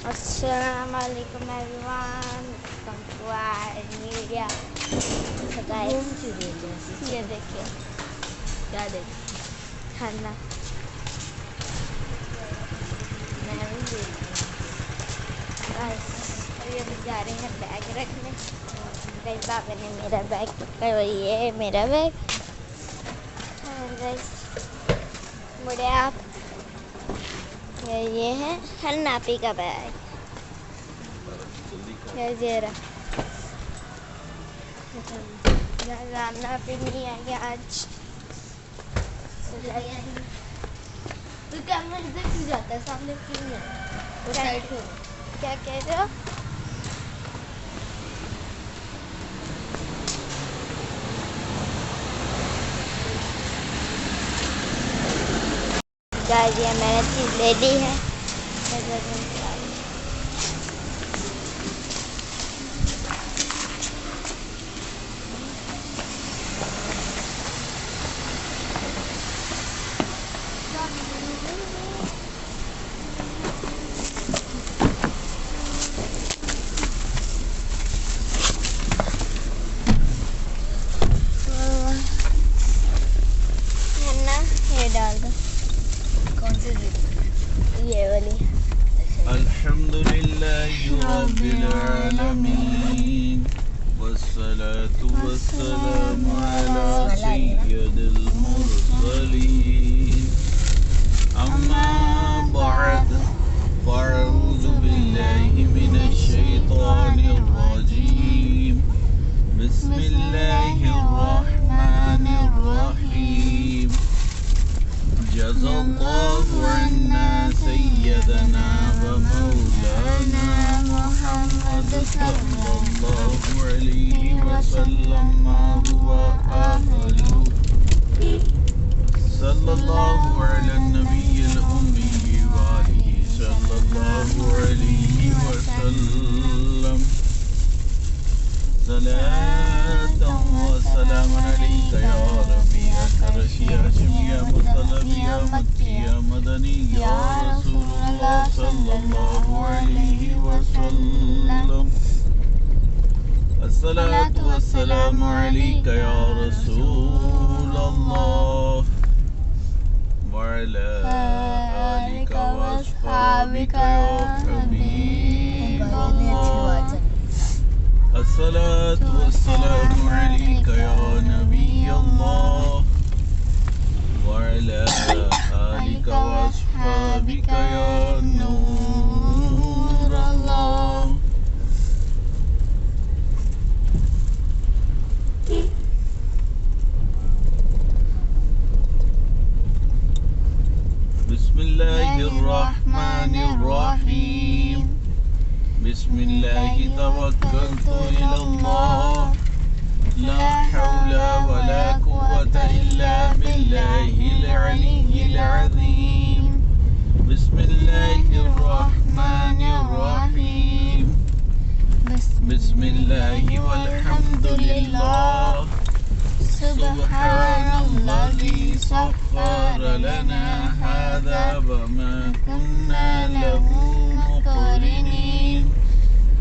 अस्सलामुअलैकुम everyone, welcome to our media. ये देखिए, क्या देखिए, खाना मैं भी देख रही हूँ। बस अभी हम जा रहे हैं बैग रखने। कई पापा ने मेरा बैग पकड़ा, ये है मेरा बैग। मुड़े आप, ये है हर नापी का बैग। ये रहा, नापी नहीं आई आज। तो कैमरा इधर क्यों जाता है, सामने क्यों नहीं आता? क्या कह रहे हो? ये मैंने चीज़ ले ली है। ये डाल दो। कौन सी ये वाली? अल्हम्दुलिल्लाहि रब्बिल आलमीन वस्सलातु वस्सलामु अला सय्यिदिल मुरसलीन अम्मा बअद फ़अऊज़ु बिल्लाहि मिनश शैतानिर रजीम बिस्मिल्लाहिर रहमानिर रहीम जज़ाल्लाहु अन्ना सय्यदना व मौलाना मुहम्मद सल्लल्लाहु अलैहि वसल्लम मा हुवा अहलु सल्लल्लाहु अला नबिय्यिल उम्मी व आलिहि सल्लल्लाहु अलैहि वसल्लम सलातन व सलामन अलैका या रब्बी या करशी या हाशिमी या मुत्तलबी या मक्की या मदनी या रसूलुल्लाह सल्लल्लाहु अलैहि वसल्लम अस्सलातु वस्सलामु अलैका या रसूलल्लाह व अला आलिका व अस्हाबिका या हबीबल्लाह अस्सलातु वस्सलामु अलैका या नबियल्लाह व अला आलिका व अस्हाबिका या नूरल्लाह। बिस्मिल्लाहिर रहमानिर रहीम बिस्मिल्लाहि तवक्कलतु इलल्लाह ला हौला वला कुव्वता इल्ला बिल्लाहिल अलिय्यिल अज़ीम बिस्मिल्लाहिर रहमानिर रहीम बिस्मिल्लाहि वल्हम्दुलिल्लाह सुब्हानल्लज़ी सख्खरा लना हाज़ा व मा कुन्ना लहु मुक़रिनीन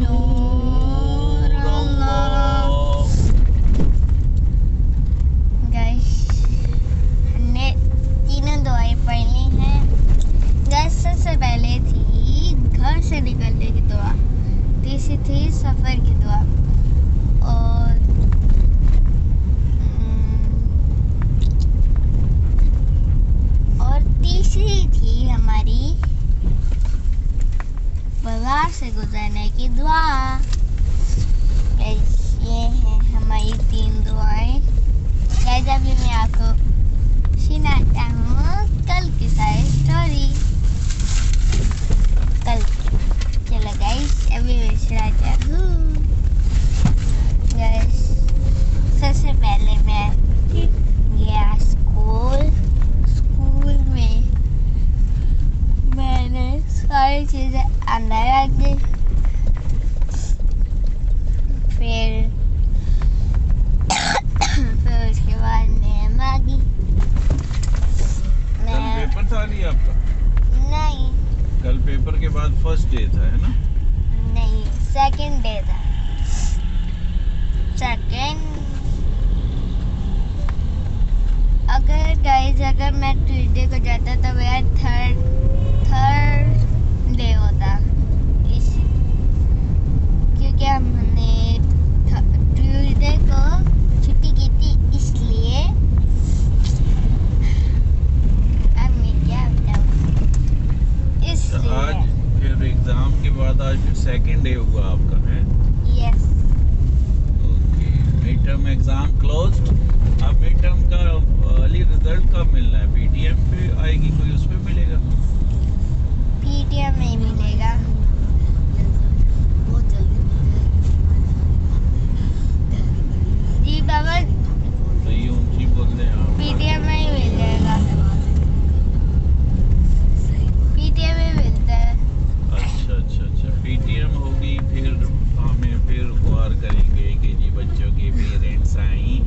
नूर अल्लाह। गाइस, हमने तीनों दुआएं पढ़ ली हैं। गाइस, सबसे पहले थी घर से निकलने की दुआ, तीसरी थी सफ़र की दुआ। और तीसरी थी हमारी बाजार से गुजरने की दुआ। ये है हमारी 3 दुआएं। गाइस अभी मैं आपको सुनाता हूँ कल की सारी स्टोरी। कल चलो गाइस अभी मैं सुनाता हूँ। गाइस सबसे पहले मैं गया स्कूल में मैंने सारी चीज़ें अंदर रख दी। फिर उसके बाद मैं मांगी। कल पेपर था नहीं आपका? नहीं, कल पेपर के बाद फर्स्ट डे था, है ना? नहीं, सेकंड डे था। अगर मैं ट्यूसडे को जाता तो मेरा थर्ड डे होता। क्योंकि हमने ट्यूसडे को छुट्टी की थी, इसलिए अब मैं क्या बताऊँ। तो आज फिर एग्जाम के बाद आज फिर सेकंड डे हुआ आपका, है? Yes. Okay, mid term exam closed. अब मिड टर्म का अर्ली रिजल्ट कब मिलना है? पीटीएम पे आएगी कोई, उस पे मिलेगा? पीटीएम में मिलेगा। जी बाबा, सही ऊंची बोलते हैं आप। पीटीएम में ही मिल जाएगा। पीटीएम में मिलता है। अच्छा, पीटीएम होगी, फिर हमें फिर गुहार करेंगे कि जी बच्चों के पेरेंट्स आए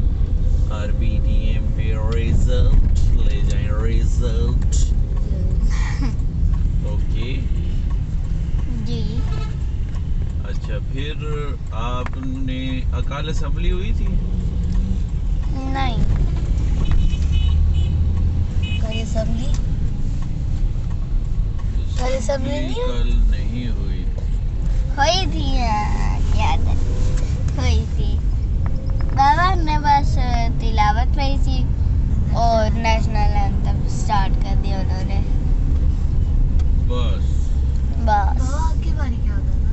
और पीटीएम पे रिजल्ट ले जाएं, रिजल्ट। ओके जी। अच्छा, फिर आपने अकाल असेंबली हुई थी? नहीं। कल नहीं हुई। हुई थी, याद है, हुई थी। बाबा ने बस तिलावत पढ़ी थी और नेशनल एंथम स्टार्ट कर दिया उन्होंने। बस आपकी बारी क्या होता था?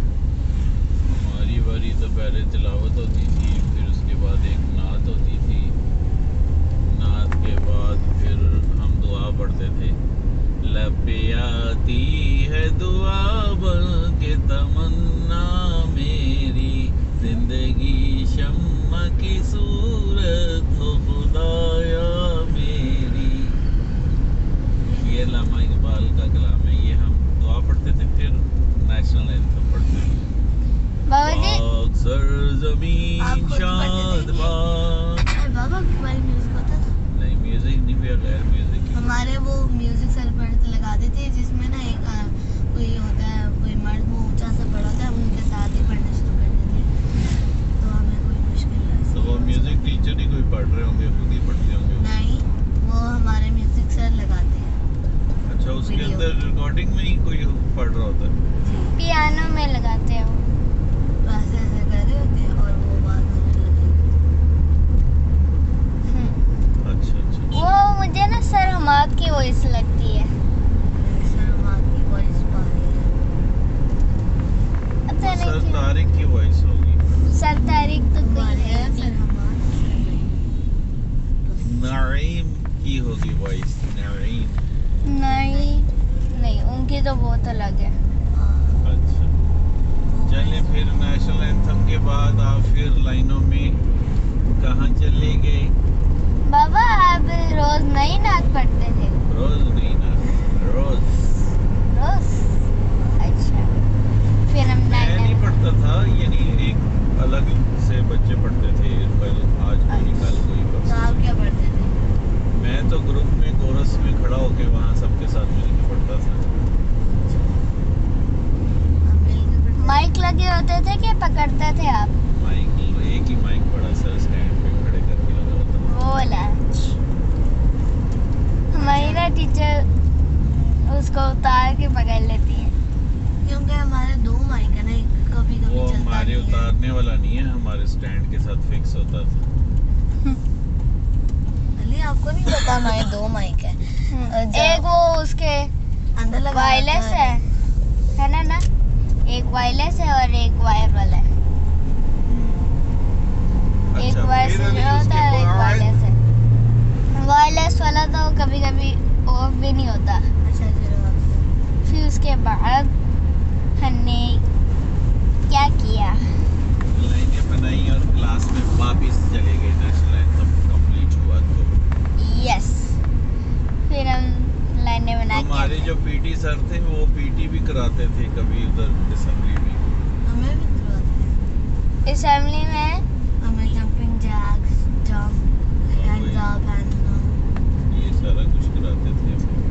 हमारी बारी तो पहले तिलावत होती थी, फिर उसके बाद एक नात होती थी। नात के बाद फिर हम दुआ पढ़ते थे। लब पे आती है दुआ बन के तमन्ना मेरी, जिंदगी शम्मा की सूरत हो खुदाया मेरी। ये अल्लामा इकबाल का कलाम है। ये हम दुआ पढ़ते थे, फिर नेशनल एंथम पढ़ते थे। बाबा जी, पाक सरजमीन शादबाद। बाबा हमारे म्यूजिक होता था। नहीं, म्यूजिक नहीं, बगैर म्यूजिक की। हमारे वो म्यूजिक सर पढ़ते लगाते थे, जिसमें ना एक कोई होता है, कोई मर्द वो ऊंचा सा पड़ा होता है, हम उनके साथ ही पढ़ना शुरू कर देते हैं, तो हमें कोई मुश्किल नहीं। तो वो म्यूजिक टीचर ही कोई पढ़ रहे होंगे, खुद ही पढ़ते होंगे? नहीं, वो हमारे म्यूजिक सर लगाते हैं। अच्छा, उसके अंदर रिकॉर्डिंग में ही कोई पढ़ रहा होता है? पियानो में लगाते हो? ऐसे ऐसे कर रहे होते हैं और वो बात होने लगती अच्छा। वो मुझे ना सर हमाद की वॉइस लगती है। है। शर्मा की वॉइस पारी है। पता नहीं सर क्यों। तारिक की वॉइस होगी। सर तारिक तो कोई हमारे है यहाँ सर नहीं। नईम की होगी वॉइस, नईम। नहीं, उनकी तो बहुत अलग है। अच्छा, चलिए फिर नेशनल एंथम के बाद आप फिर लाइनों में कहाँ चले गए? बाबा आप रोज नई नात पढ़ते थे? रोज नहीं ना, रोज। रोज? अच्छा, फिर हम मैं नहीं नाइट पढ़ता था, यानी एक अलग से बच्चे पढ़ते थे, कल आज कोई कल कोई तो परसों। आप क्या पढ़ते थे? मैं तो ग्रुप में कोरस में खड़ा होके वहाँ सबके साथ मिलकर पढ़ता था। आप मिलकर पढ़ते थे? माइक लगे होते थे कि पकड़ते थे आप? माइक, एक ही माइक पड़ा सर स्टैंड पे खड़े करके लगा होता था। वो लंच हमारी ना टीचर उसको उतार के पकड़ लेती है। क्योंकि हमारे 2 माइक है ना, एक कभी कभी वो चलता हमारे ये उतारने वाला नहीं है, हमारे स्टैंड के साथ फिक्स होता था। अली आपको नहीं पता हमारे 2 माइक है। एक वो उसके अंदर लगा वायरलेस है ना, एक वायरलेस है और एक वायर वाला है। एक अच्छा, वायर फिर से अली होता उसके है, एक बाद वायरलेस है। वायरलेस वाला तो कभी कभी ऑफ भी नहीं होता। अच्छा चलो फिर उसके बाद हमने क्या किया, लाइनें बनाई और क्लास में वापस चले गए। नेशनल एंथम कंप्लीट हुआ तो यस, फिर हम लाइनें बना के हमारे जो पीटी सर थे वो पीटी भी कराते थे कभी उधर असेंबली में। हमें भी करवाते हैं। असेंबली में हमें jumping jacks, jump, hands up, hands down. ये सारा कुछ कराते थे हमें।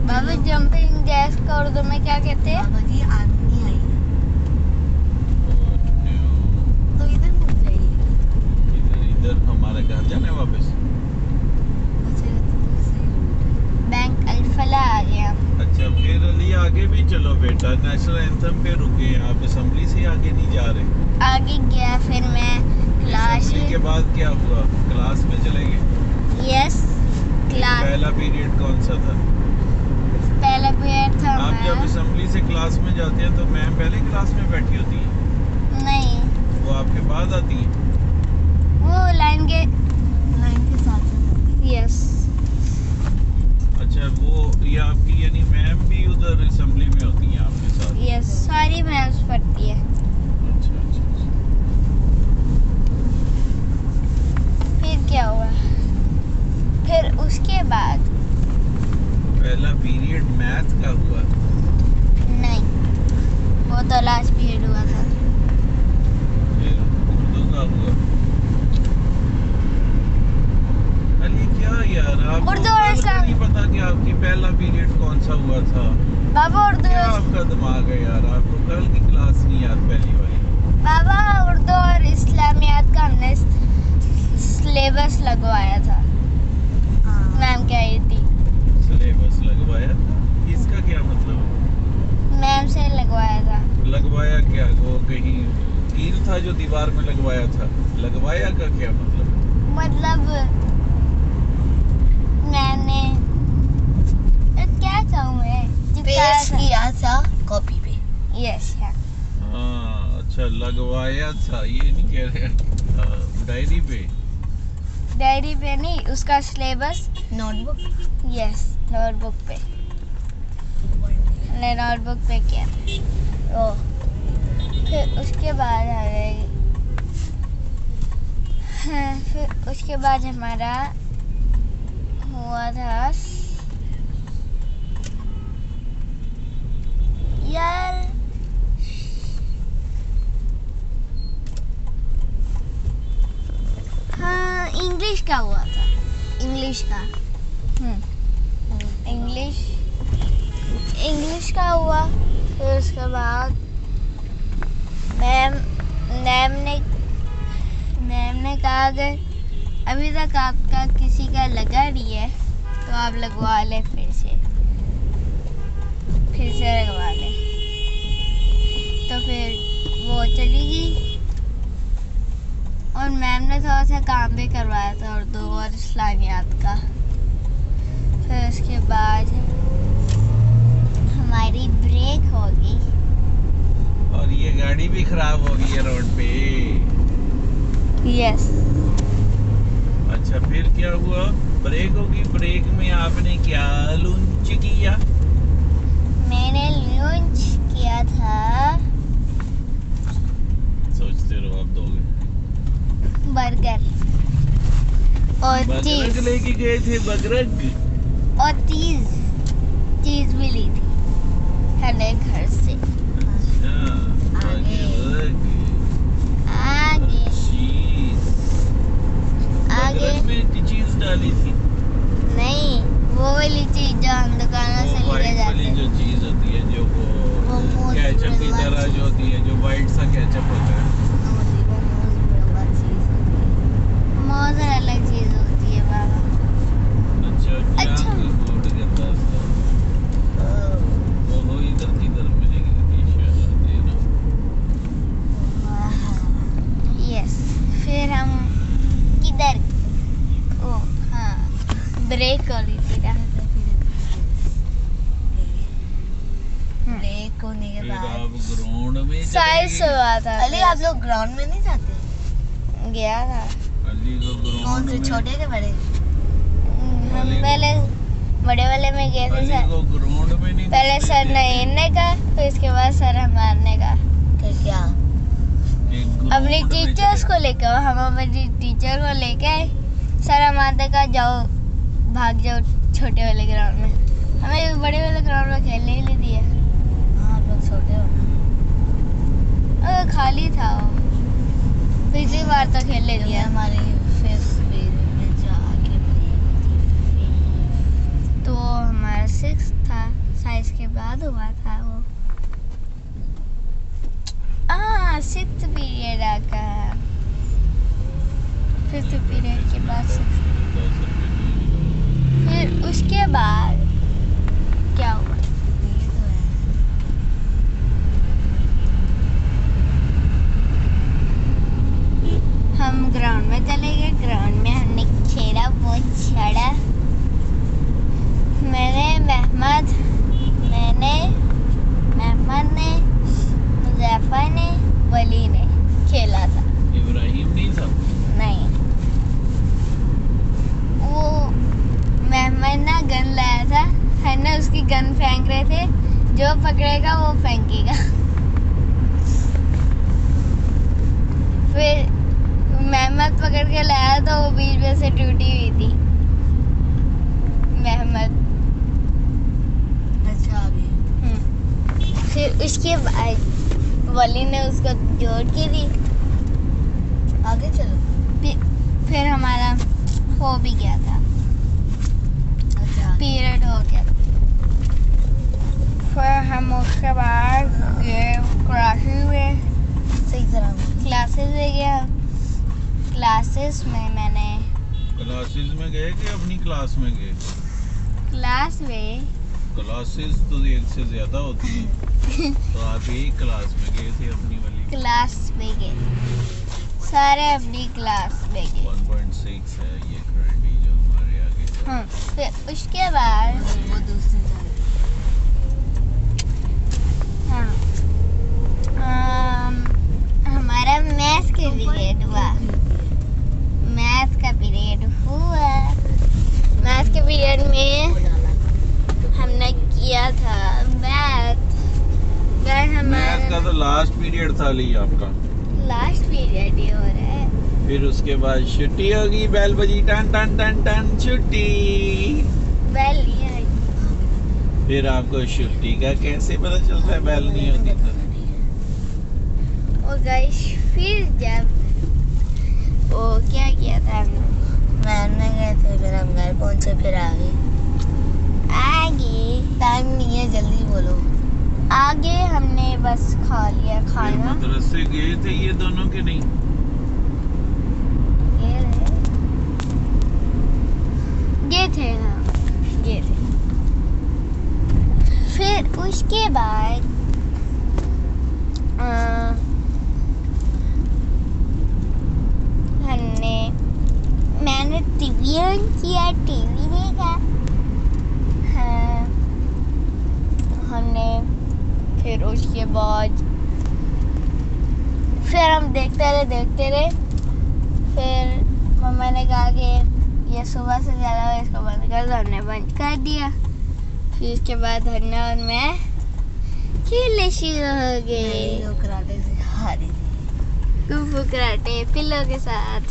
बाबा जंपिंग जैक्स का उर्दू में क्या कहते हैं? बाबा जी आदमी आई और तो इधर मुड़ जाइए। इधर इधर हमारे घर जाना है वापस। अच्छा सही रूट है। बैंक अल्फला आ गया। अच्छा, फिर अली आगे भी चलो बेटा, नेशनल एंथम पे रुके, आप असेंबली से आगे नहीं जा रहे। आगे गया, फिर मैं क्लास, असेंबली के बाद क्या हुआ? क्लास में चले गए। यस क्लास, पहला पीरियड कौन सा था? पहला पीरियड था। आप जब मैं असेंबली से क्लास में जाते हैं तो मैम पहले क्लास में बैठी होती है, नहीं, वो आपके बाद आती है। वो लाइन के लाइन के साथ साथ यस। अच्छा, वो ये आपकी यानी मैम भी उधर असेंबली में होती हैं आपके साथ? यस, सारी मैम्स पढ़ती है। अच्छा अच्छा अच्छा। फिर क्या हुआ, फिर उसके बाद पहला पीरियड मैथ का हुआ। नहीं, वो तो लास्ट पीरियड हुआ था। फिर उर्दू का हुआ। अली क्या यार, आपको उर्दू और कल का इस्लाम। नहीं पता कि आपकी पहला पीरियड कौन सा हुआ था? बाबा उर्दू, क्या आपका दिमाग है यार, आपको कल की क्लास नहीं याद पहली वाली? बाबा उर्दू और इस्लामियात का हमने सिलेबस लगवाया था। हाँ मैम कह रही थी, सिलेबस लगवाया? इसका क्या मतलब है? मैम से लगवाया था। लगवाया क्या? वो कहीं कील था जो दीवार में लगवाया था? लगवाया का क्या मतलब? मतलब मैंने क्या कहूँ मैं, पेस्ट किया था कॉपी पे। यस है। हाँ अच्छा, लगवाया था, ये नहीं कह रहे डायरी पे। डायरी पे नहीं, उसका सिलेबस। नोटबुक यस, नोटबुक पे। हमने नोटबुक पे किया। ओ फिर उसके बाद हाँ, फिर उसके बाद हमारा हुआ था यार, हाँ इंग्लिश का हुआ था, इंग्लिश का। इंग्लिश का हुआ। फिर उसके बाद मैम ने कहा अगर अभी तक आपका किसी का लगा नहीं है तो आप लगवा लें, फिर से लगवा लें। तो फिर वो चली गई और मैम ने थोड़ा सा काम भी करवाया था उर्दू और इस्लामियात का। फिर उसके बाद हमारी ब्रेक हो गई और ये गाड़ी भी खराब हो गई है रोड पे। यस। अच्छा, फिर क्या हुआ? ब्रेक होगी, ब्रेक में आपने क्या लंच किया? मैंने लंच किया था सोचते रहो आप दोगे। बर्गर और बगरग चीज लेके गए थे, बगरग। और चीज भी ली थी हमने घर से। अच्छा, बगरग आगे चीज। आगे बगरग में चीज डाली थी? नहीं, वो वाली चीज जो हम दुकानों से वो लेके व्हाइट वाली जाते जो हैं। चीज होती है, जो वो मोज केचप की वाली तरह चीज। जो होती है, जो व्हाइट सा केचप होता है। मौज अलग चीज होती है बाबा। अच्छा, क्या अच्छा। फूड गंदा सा। वो इधर किधर मिलेगी? इशारा दे रहा हूं। ब्रेक हो रही थी ना। ब्रेक होने के फिर बाद आप ग्राउंड में साइज चले हुआ था। अली आप लोग ग्राउंड में नहीं जाते? गया था। अली को कौन ग्राउंड से, में छोटे के बड़े? हम पहले बड़े वाले में गए थे अली सर। को ग्राउंड में नहीं पहले घुसने सर देते। नहींने का, फिर इसके बाद सर हमारने का। क्या? एक ग्राउंड अपनी में टीचर्स चले। को लेकर, हम अपनी टीचर को लेके सर हमारे का जाओ, भाग जाओ छोटे वाले ग्राउंड में। हमें बड़े वाले ग्राउंड में खेलने ही नहीं दिया। हाँ आप लोग छोटे हो ना। खाली था वो। पिछली बार तो खेलने ये दिया। हमारी 5th पीरियड में जाके तो हमारा 6 था, साइज के बाद हुआ था वो। 6th पीरियड आका, 5th पीरियड के बाद 6th। फिर उसके बाद क्या हुआ? ये तो है। हम ग्राउंड में चले गए। ग्राउंड में हमने खेला, बहुत छड़ा। महमद ने, मुजफ्फर ने, वली ने खेला था। इब्राहिम नहीं था। नहीं, वो महमद ना गन लाया था, है ना, उसकी गन फेंक रहे थे। जो पकड़ेगा वो फेंकेगा। फिर महमद पकड़ के लाया तो वो बीच में से टूटी हुई थी। महमद। अच्छा अभी फिर उसके बाद वली ने उसको जोड़ के दी। आगे चलो। फिर हमारा हो भी गया था, अच्छा आगे। पीरियड हो गया। फिर हम उसके बाद गए क्लासेस में। सही तरह बोलो। क्लासेस में गया। क्लासेस में मैंने क्लासेस में गए कि अपनी क्लास में गए? क्लास में क्लासेस तो एक से ज्यादा होती हैं। तो आप एक क्लास में गए थे अपनी वाली? क्लास में गए, सारे अपनी क्लास में गए। 1.6 है ये घड़ी जो हमारे आगे। फिर उसके बाद वो दूसरी जाती हाँ, हमारा मैथ का पीरियड हुआ। मैथ का पीरियड हुआ। मैथ के पीरियड में हमने किया था मैथ मैथ हमारा का तो लास्ट पीरियड था ली आपका। लास्ट पीरियड ही हो रहा है। फिर उसके बाद छुट्टी होगी, बेल बजी, टन टन टन टन, छुट्टी। बेल नहीं आई। फिर आपको छुट्टी का कैसे पता चलता है बेल नहीं होती तो? और गाइस फिर जब वो क्या किया था हमने, मैमने गए थे, फिर हम घर पहुंचे, फिर आगे टाइम नहीं है, जल्दी बोलो। आगे हमने बस खा लिया फिर खाना। मदरसे गए थे ये दोनों के नहीं? ये थे हाँ, ये थे। फिर उसके बाद मैंने टीवी ऑन किया, टीवी देखा। हाँ, हमने फिर उसके बाद फिर हम देखते रहे। फिर मम्मा ने कहा कि ये सुबह से ज़्यादा है, इसको बंद कर दो। हमने बंद कर दिया। फिर उसके बाद हन्ना और मैं खेलने शुरू हो गए। जो कराटे से हारी थी। कुंफू कराटे पिल्लों के साथ।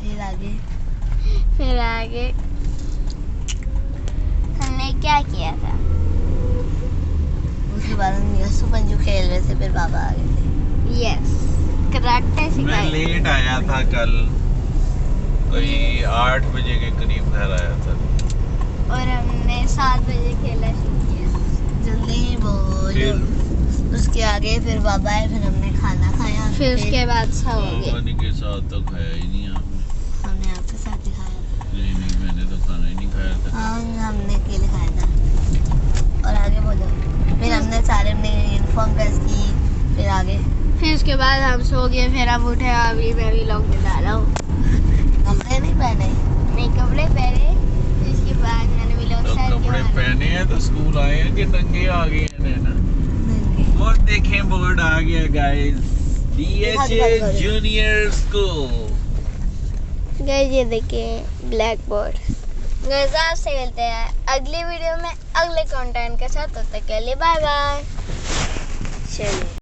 फिर आगे फिर आगे हमने क्या किया था? उसके बाद हम यसु पंजू खेल रहे थे, फिर पापा आ गए थे। यस, कराटे मैं सिखाई। लेट आया था कल, कोई 8 बजे के करीब घर आया था। और हमने 7 बजे खेला शुरू किया। जल्दी बोलो। फिर उसके आगे फिर बाबा आए, फिर हमने खाना खाया। फिर उसके बाद सब हो गया। पानी के साथ तो खाया ही नहीं आपने। हमने आपके साथ ही खाया था। नहीं, मैंने तो खाना ही नहीं खाया था। हाँ हमने केले खाया था। और आगे बोलो। फिर हमने सारे अपने यूनिफॉर्म प्रेस की, फिर आगे फिर उसके बाद हम सो गए। फिर हम उठे, अभी मैं भी लॉक में डाला हूँ। कपड़े नहीं पहने। नहीं, कपड़े पहन स्कूल आए हैं कि नंगे आ गए हैं नैना? और देखें बोर्ड आ गया guys, DHA junior school. Guys ये देखिए ब्लैक बोर्ड। गाइस आपसे मिलते हैं अगली वीडियो में अगले कंटेंट के साथ, तब तक के लिए बाय बाय। चलिए।